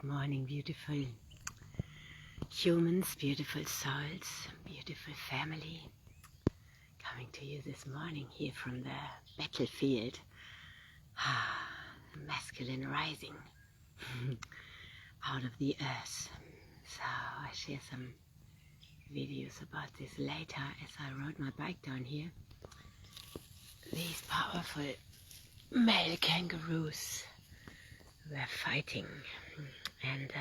morning, beautiful humans, beautiful souls, beautiful family. Coming to you this morning here from the battlefield. The masculine rising out of the earth. So I share some videos about this later as I rode my bike down here. These powerful male kangaroos were fighting, and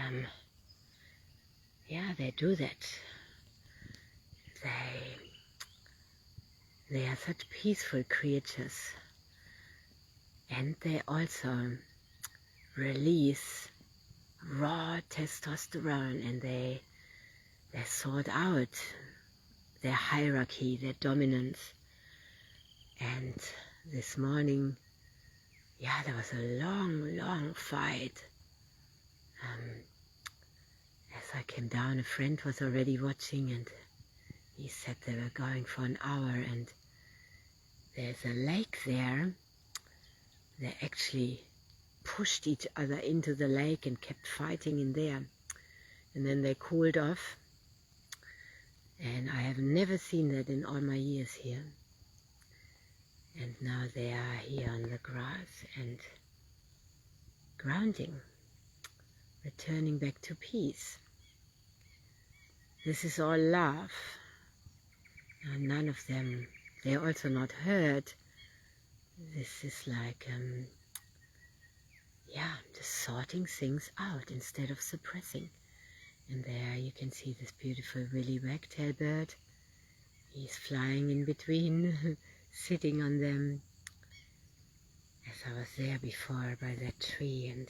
yeah, they do that. They are such peaceful creatures, and they also release raw testosterone, and they sort out their hierarchy, their dominance. And this morning, yeah, there was a long fight. As I came down, a friend was already watching, and he said they were going for an hour, and there's a lake there. They actually pushed each other into the lake and kept fighting in there. And then they cooled off, and I have never seen that in all my years here. And now they are here on the grass and grounding, returning back to peace. This is all love. And none of them, they're also not hurt. This is like, yeah, just sorting things out instead of suppressing. And there you can see this beautiful willy wagtail bird. He's flying in between, sitting on them. As I was there before by that tree and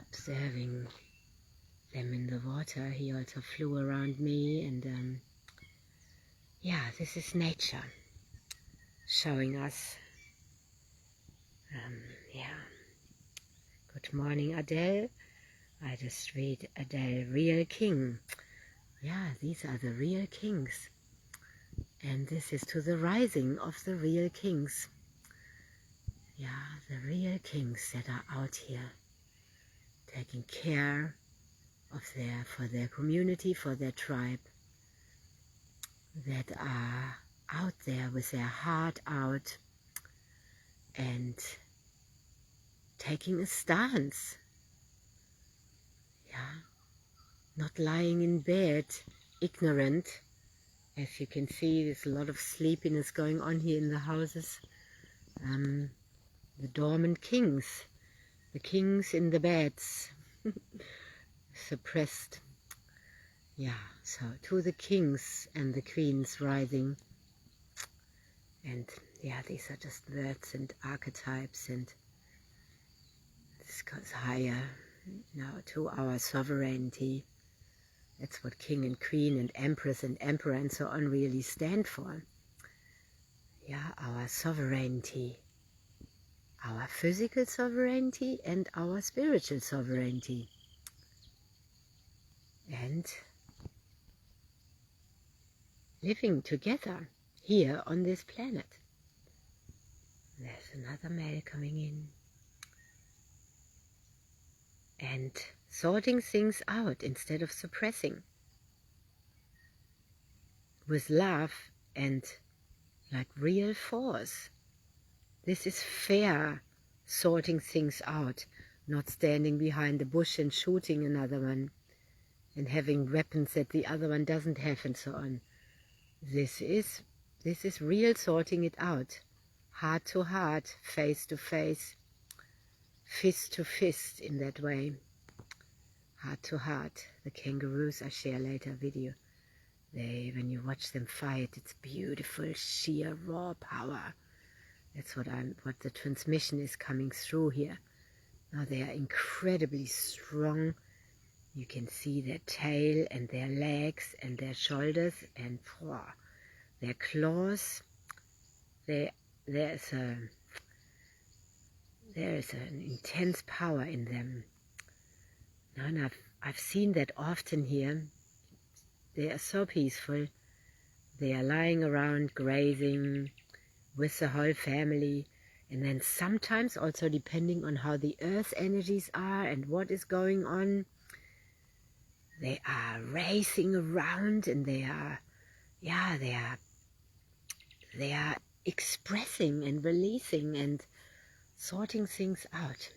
observing them in the water, he also flew around me, and yeah, this is nature showing us. Yeah. Good morning, Adele. I just read Adele, real king. Yeah, these are the real kings. And this is to the rising of the real kings. Yeah, the real kings that are out here taking care of for their community, for their tribe, that are out there with their heart out and taking a stance. Yeah, not lying in bed, ignorant. As you can see, there's a lot of sleepiness going on here in the houses. The dormant kings, the kings in the beds, suppressed. Yeah, so to the kings and the queens rising. And yeah, these are just words and archetypes, and this goes higher now to our sovereignty. That's what king and queen and empress and emperor and so on really stand for. Yeah, our sovereignty. Our physical sovereignty and our spiritual sovereignty. And living together here on this planet. There's another male coming in. And sorting things out instead of suppressing. With love and like real force. This is fair, sorting things out, not standing behind the bush and shooting another one and having weapons that the other one doesn't have and so on. This is real sorting it out. Heart to heart, face to face, fist to fist in that way. Heart to heart. The kangaroos, I share later a video. When you watch them fight, it's beautiful, sheer, raw power. That's what the transmission is coming through here. Now they are incredibly strong. You can see their tail and their legs and their shoulders and their claws. There is an intense power in them. Now, and I've seen that often here. They are so peaceful. They are lying around grazing with the whole family, And then sometimes also depending on how the earth energies are and what is going on, they are racing around and they are expressing and releasing and sorting things out.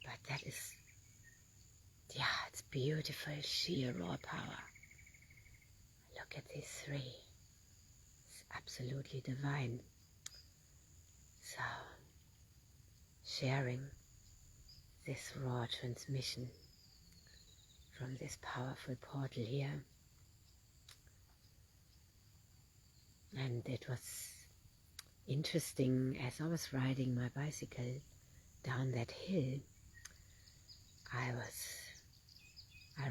But that is, it's beautiful, sheer raw power. Look at these three. It's absolutely divine. So, sharing this raw transmission from this powerful portal here. And it was interesting, as I was riding my bicycle down that hill, I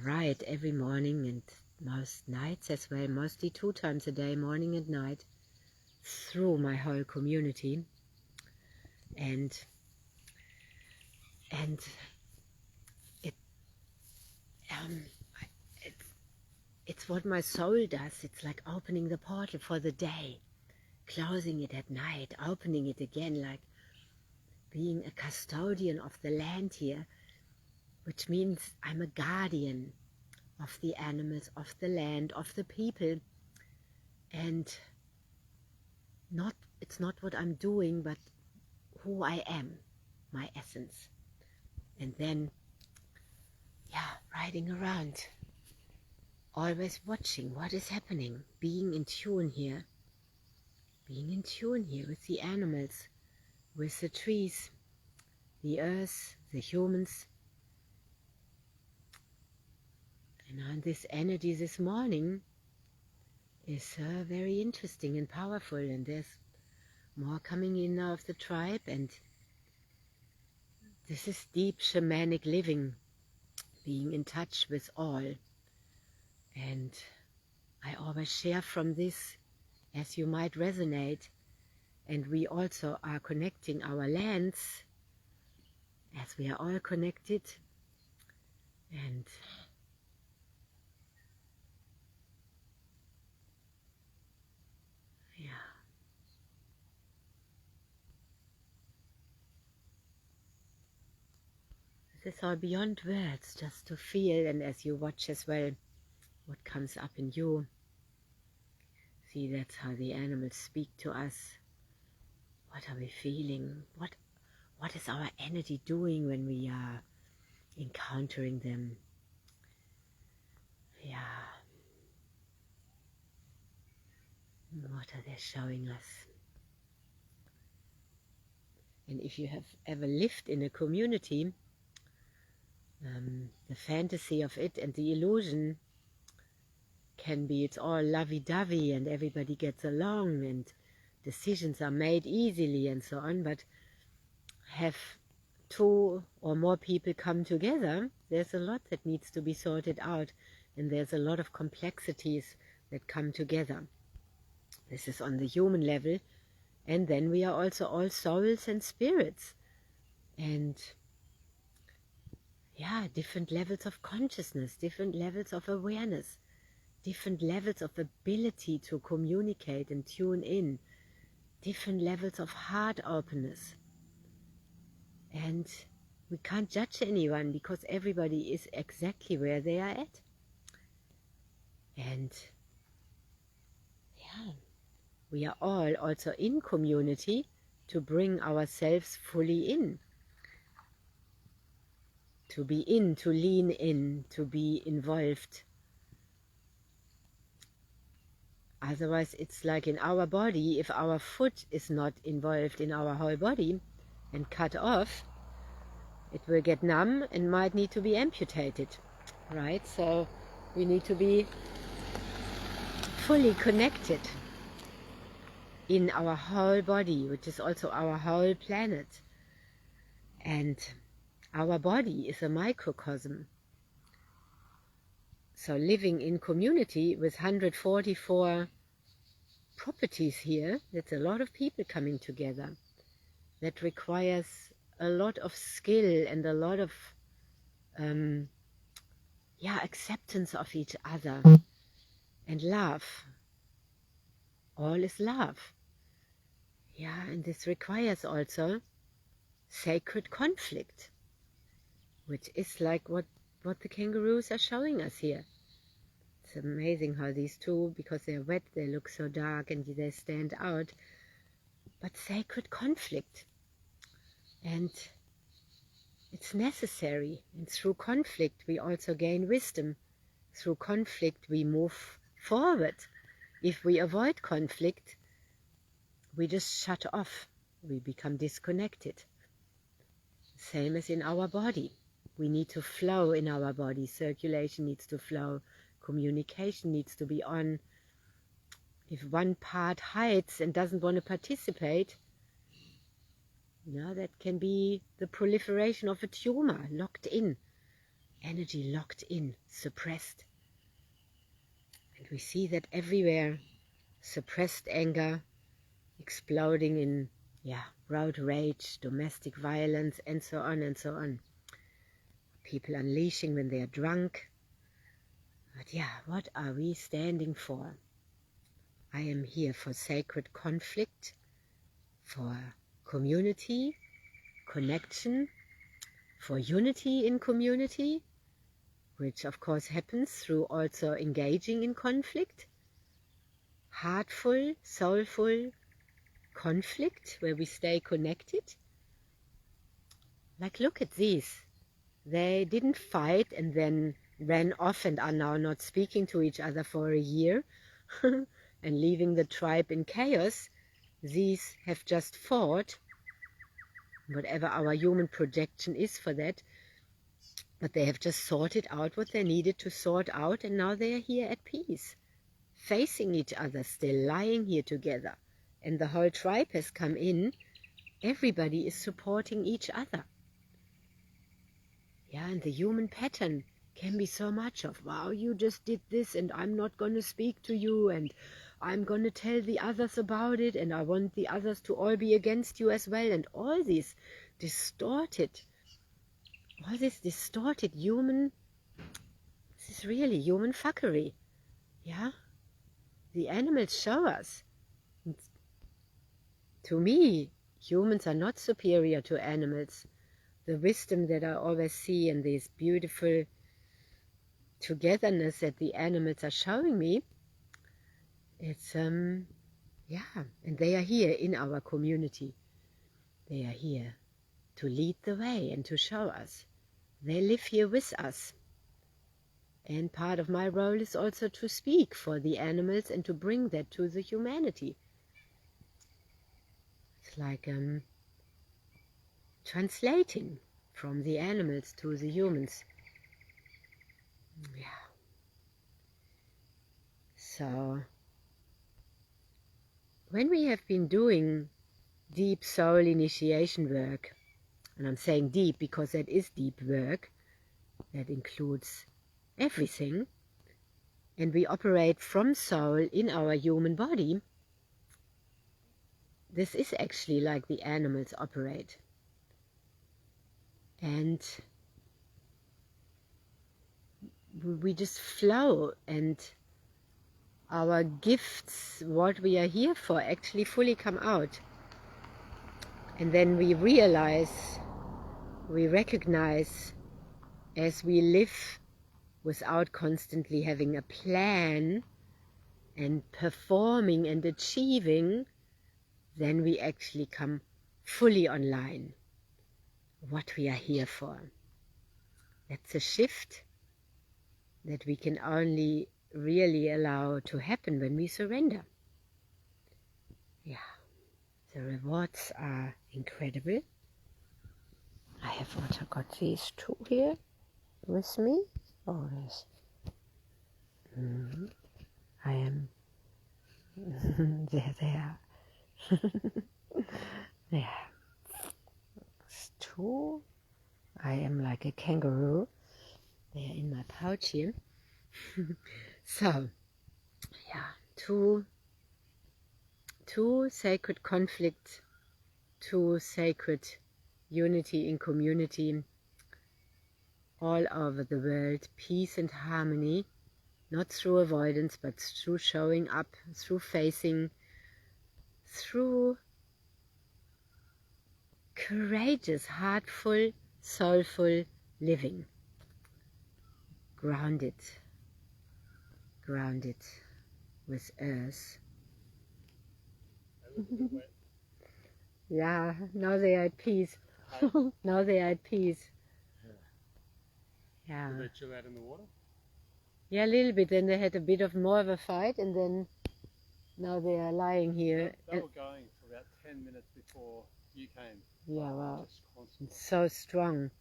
ride every morning and most nights as well, mostly 2 times a day, morning and night, through my whole community. And it's what my soul does. It's like opening the portal for the day, closing it at night, opening it again, like being a custodian of the land here, which means I'm a guardian of the animals, of the land, of the people. And it's not what I'm doing, but who I am, my essence. And then, riding around, always watching what is happening, being in tune here with the animals, with the trees, the earth, the humans. And this energy this morning is very interesting and powerful, and there's more coming in now of the tribe, and this is deep shamanic living, being in touch with all. And I always share from this as you might resonate, and we also are connecting our lands as we are all connected. And this is all beyond words, just to feel, and as you watch as well, what comes up in you. See, that's how the animals speak to us. What are we feeling? What is our energy doing when we are encountering them? What are they showing us? And if you have ever lived in a community, the fantasy of it and the illusion can be, it's all lovey-dovey and everybody gets along and decisions are made easily and so on, but have 2 or more people come together, there's a lot that needs to be sorted out, and there's a lot of complexities that come together. This is on the human level, and then we are also all souls and spirits, and different levels of consciousness, different levels of awareness, different levels of ability to communicate and tune in, different levels of heart openness. And we can't judge anyone because everybody is exactly where they are at. And we are all also in community to bring ourselves fully in. To be in, to lean in, to be involved. Otherwise, it's like in our body, if our foot is not involved in our whole body and cut off, it will get numb and might need to be amputated, right? So we need to be fully connected in our whole body, which is also our whole planet. And our body is a microcosm. So living in community with 144 properties here, that's a lot of people coming together. That requires a lot of skill and a lot of acceptance of each other and love. All is love. Yeah, and this requires also sacred conflict, which is like what the kangaroos are showing us here. It's amazing how these two, because they're wet, they look so dark and they stand out. But sacred conflict. And it's necessary. And through conflict, we also gain wisdom. Through conflict, we move forward. If we avoid conflict, we just shut off. We become disconnected. Same as in our body. We need to flow in our body. Circulation needs to flow. Communication needs to be on. If one part hides and doesn't want to participate, that can be the proliferation of a tumor, locked in. Energy locked in, suppressed. And we see that everywhere. Suppressed anger, exploding in road rage, domestic violence, and so on and so on. People unleashing when they are drunk. But what are we standing for? I am here for sacred conflict, for community, connection, for unity in community, which of course happens through also engaging in conflict. Heartful, soulful conflict where we stay connected. Like, look at these. They didn't fight and then ran off and are now not speaking to each other for a year and leaving the tribe in chaos. These have just fought, whatever our human projection is for that, but they have just sorted out what they needed to sort out, and now they are here at peace, facing each other, still lying here together. And the whole tribe has come in. Everybody is supporting each other. And the human pattern can be so much of, wow, you just did this and I'm not going to speak to you and I'm going to tell the others about it and I want the others to all be against you as well. And all this distorted human, this is really human fuckery. The animals show us. To me, humans are not superior to animals. The wisdom that I always see in this beautiful togetherness that the animals are showing me, it's, and they are here in our community. They are here to lead the way and to show us. They live here with us. And part of my role is also to speak for the animals and to bring that to the humanity. It's like translating from the animals to the humans. So, when we have been doing deep soul initiation work, and I'm saying deep because that is deep work, that includes everything, and we operate from soul in our human body, this is actually like the animals operate. And we just flow, and our gifts, what we are here for, actually fully come out. And then we realize, we recognize, as we live without constantly having a plan and performing and achieving, then we actually come fully online. What we are here for. That's a shift that we can only really allow to happen when we surrender. The rewards are incredible. I have also got these two here with me. Oh, yes. I am. There they are. It's two. I am like a kangaroo. They are in my pouch here. So, two sacred conflict, two sacred unity in community all over the world, peace and harmony, not through avoidance, but through showing up, through facing, through courageous, heartful, soulful living. Grounded with earth. Yeah, now they are at peace. Now they are at peace. Yeah. Did they chill out in the water? Yeah, a little bit. Then they had a bit of more of a fight, and then now they are lying here. They were going for about 10 minutes before you came. Yeah, wow. Just constantly. It's so strong.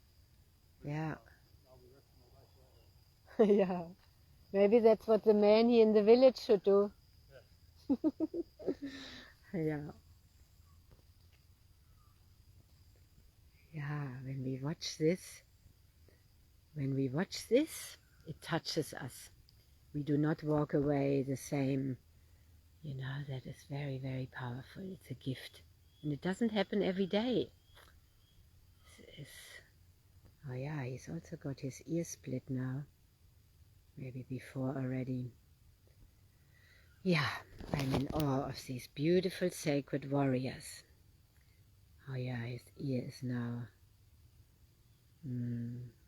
Yeah. Yeah. Maybe that's what the man here in the village should do. Yeah. Yeah, when we watch this, it touches us. We do not walk away the same. You know, that is very, very powerful. It's a gift. And it doesn't happen every day. Oh yeah, he's also got his ear split now. Maybe before already. Yeah, I'm in awe of these beautiful sacred warriors. Oh yeah, his ear is now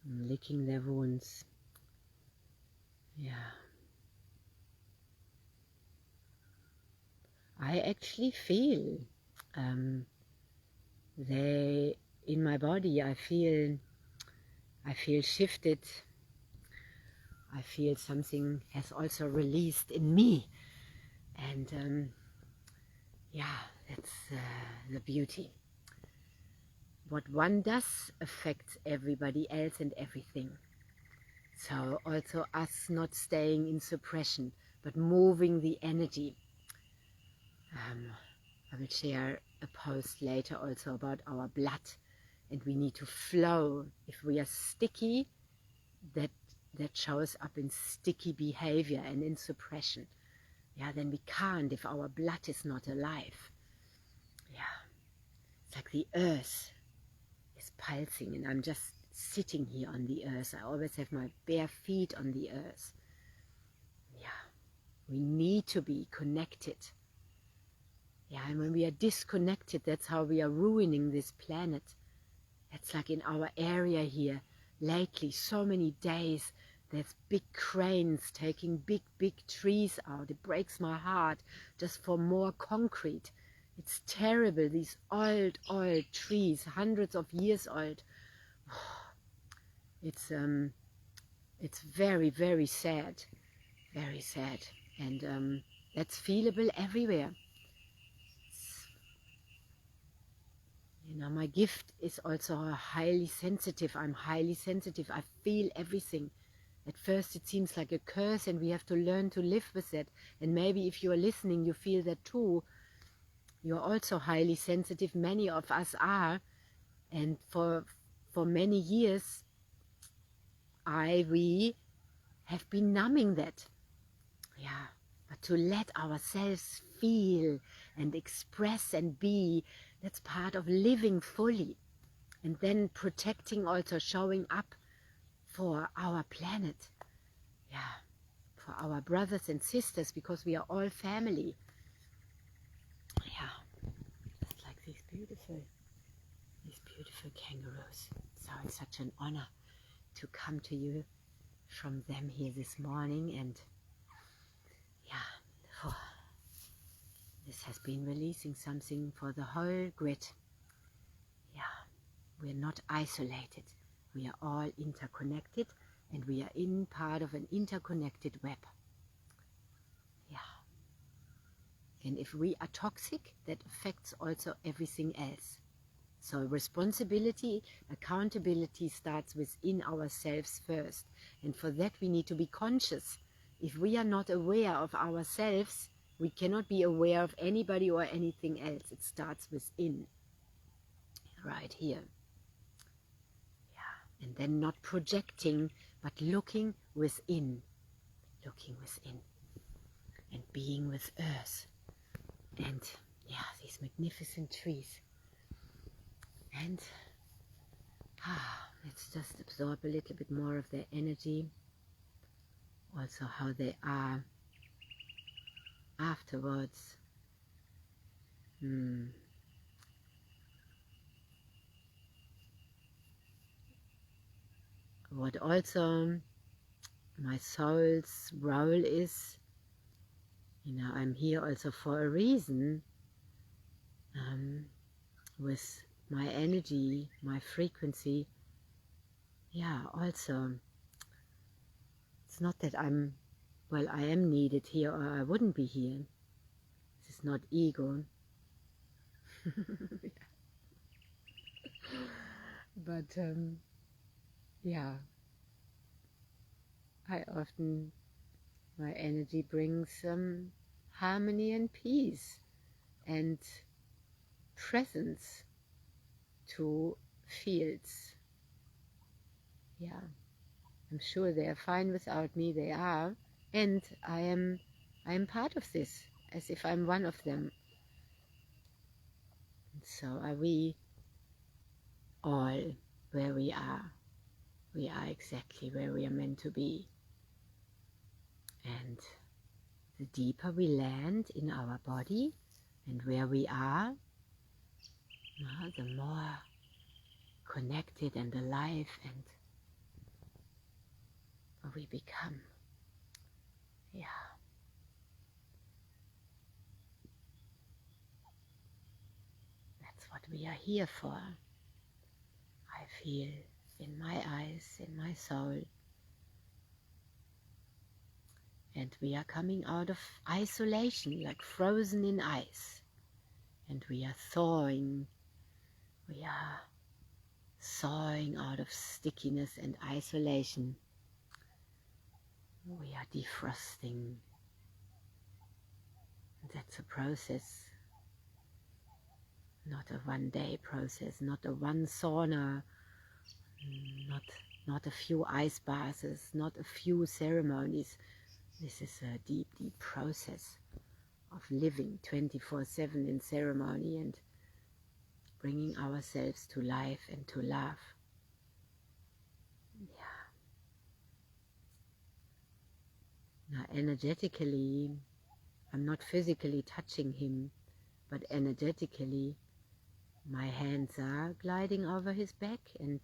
licking their wounds. Yeah. I actually feel they in my body. I feel shifted. I feel something has also released in me, and yeah, that's the beauty. What one does affects everybody else and everything. So also us not staying in suppression, but moving the energy. I will share a post later also about our blood, and we need to flow. If we are sticky, that shows up in sticky behavior and in suppression. Yeah, then we can't if our blood is not alive. Yeah, it's like the earth is pulsing, and I'm just sitting here on the earth. I always have my bare feet on the earth. Yeah, we need to be connected. Yeah, and when we are disconnected, that's how we are ruining this planet. It's like in our area here, lately, so many days, there's big cranes taking big trees out. It breaks my heart just for more concrete. It's terrible, these old trees, hundreds of years old. It's very, very sad, and that's feelable everywhere. You know, my gift is also highly sensitive. I'm highly sensitive. I feel everything. At first it seems like a curse, and we have to learn to live with it. And maybe if you are listening, you feel that too. You're also highly sensitive. Many of us are. And for many years, we have been numbing that. Yeah. But to let ourselves feel and express and be, that's part of living fully. And then protecting, also showing up for our planet. Yeah. For our brothers and sisters, because we are all family. Yeah. It's like these beautiful kangaroos. So it's such an honor to come to you from them here this morning, and yeah, this has been releasing something for the whole grid. Yeah, we're not isolated. We are all interconnected, and we are in part of an interconnected web. Yeah. And if we are toxic, that affects also everything else. So responsibility, accountability starts within ourselves first. And for that we need to be conscious. If we are not aware of ourselves, we cannot be aware of anybody or anything else. It starts within. Right here. Yeah. And then not projecting, but looking within. Looking within. And being with earth. And yeah, these magnificent trees. And let's just absorb a little bit more of their energy. Also how they are afterwards. what also my soul's role is, I'm here also for a reason, with my energy, my frequency. Also, it's not that I am needed here or I wouldn't be here. This is not ego. But my energy brings harmony and peace and presence to fields. I'm sure they are fine without me, they are, and I am part of this, as if I'm one of them. And so are we all where we are. We are exactly where we are meant to be. And the deeper we land in our body and where we are, the more connected and alive and we become. That's what we are here for. I feel in my eyes, in my soul. And we are coming out of isolation, like frozen in ice. And we are thawing. We are thawing out of stickiness and isolation. We are defrosting. That's a process. Not a one-day process, not a one sauna, not a few ice baths, not a few ceremonies. This is a deep, deep process of living 24/7 in ceremony and bringing ourselves to life and to love. Now energetically, I'm not physically touching him, but energetically my hands are gliding over his back, and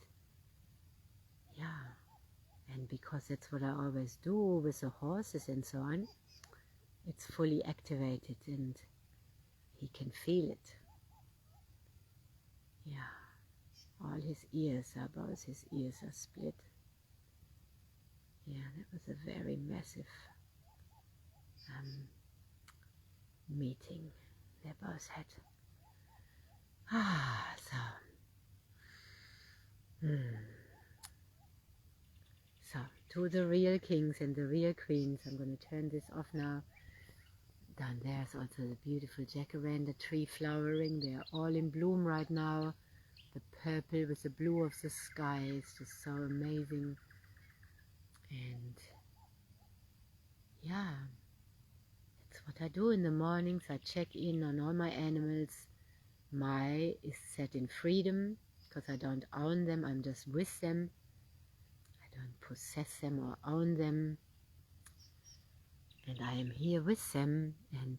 because that's what I always do with the horses and so on, it's fully activated and he can feel it. All his ears are, both his ears are split. That was a very massive meeting they both had. So to the real kings and the real queens, I'm going to turn this off now. Down there is also the beautiful jacaranda tree flowering. They are all in bloom right now. The purple with the blue of the sky is just so amazing. And that's what I do in the mornings. I check in on all my animals. My is set in freedom because I don't own them, I'm just with them. I don't possess them or own them. And I am here with them, and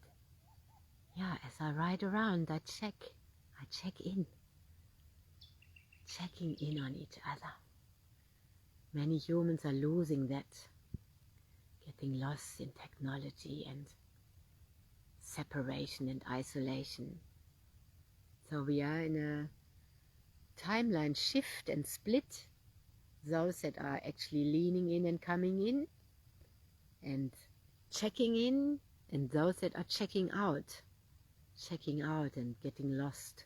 as I ride around, I check in. Checking in on each other. Many humans are losing that, getting lost in technology and separation and isolation. So we are in a timeline shift and split. Those that are actually leaning in and coming in and checking in, and those that are checking out and getting lost.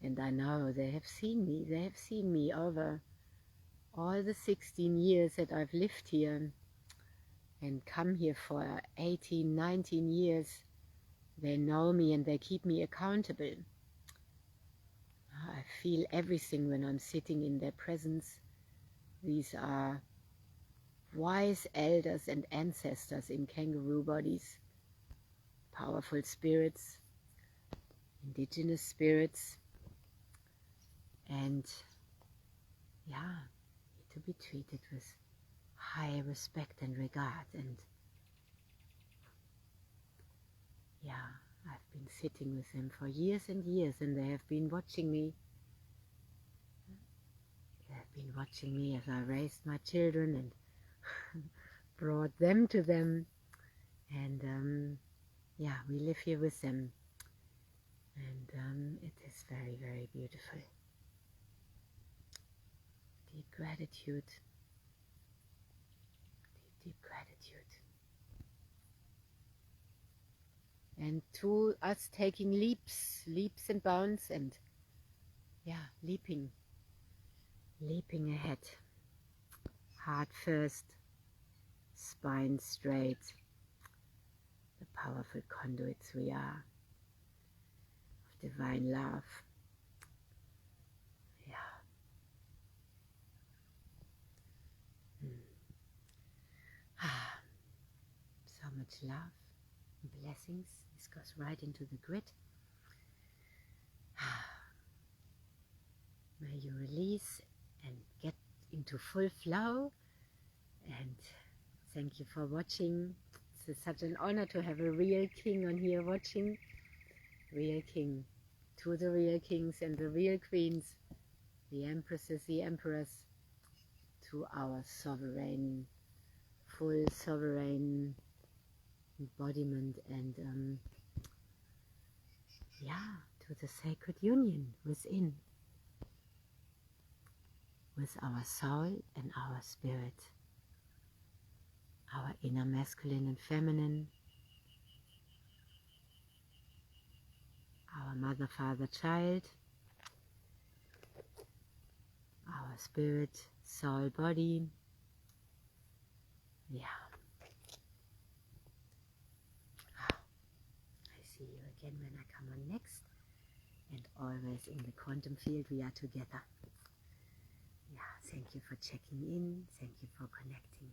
And I know they have seen me over all the 16 years that I've lived here and come here for 18, 19 years. They know me and they keep me accountable. I feel everything when I'm sitting in their presence. These are wise elders and ancestors in kangaroo bodies, powerful spirits, indigenous spirits, and need to be treated with high respect and regard and yeah, I've been sitting with them for years and years, and they have been watching me. They have been watching me as I raised my children and brought them to them. And yeah, we live here with them. And it is very, very beautiful. Deep gratitude. Deep gratitude. And to us taking leaps and bounds, and yeah, leaping ahead. Heart first, spine straight, the powerful conduits we are of divine love. Yeah. So much love and blessings. This goes right into the grid. May you release and get into full flow. And thank you for watching. It's such an honor to have a real king on here watching. Real king. To the real kings and the real queens, the empresses, the emperors, to our sovereign, full sovereign embodiment, and yeah, to the sacred union within, with our soul and our spirit, our inner masculine and feminine, our mother, father, child, our spirit, soul, body. Yeah. I see you again when I come on next, and always in the quantum field we are together. Yeah, thank you for checking in, thank you for connecting.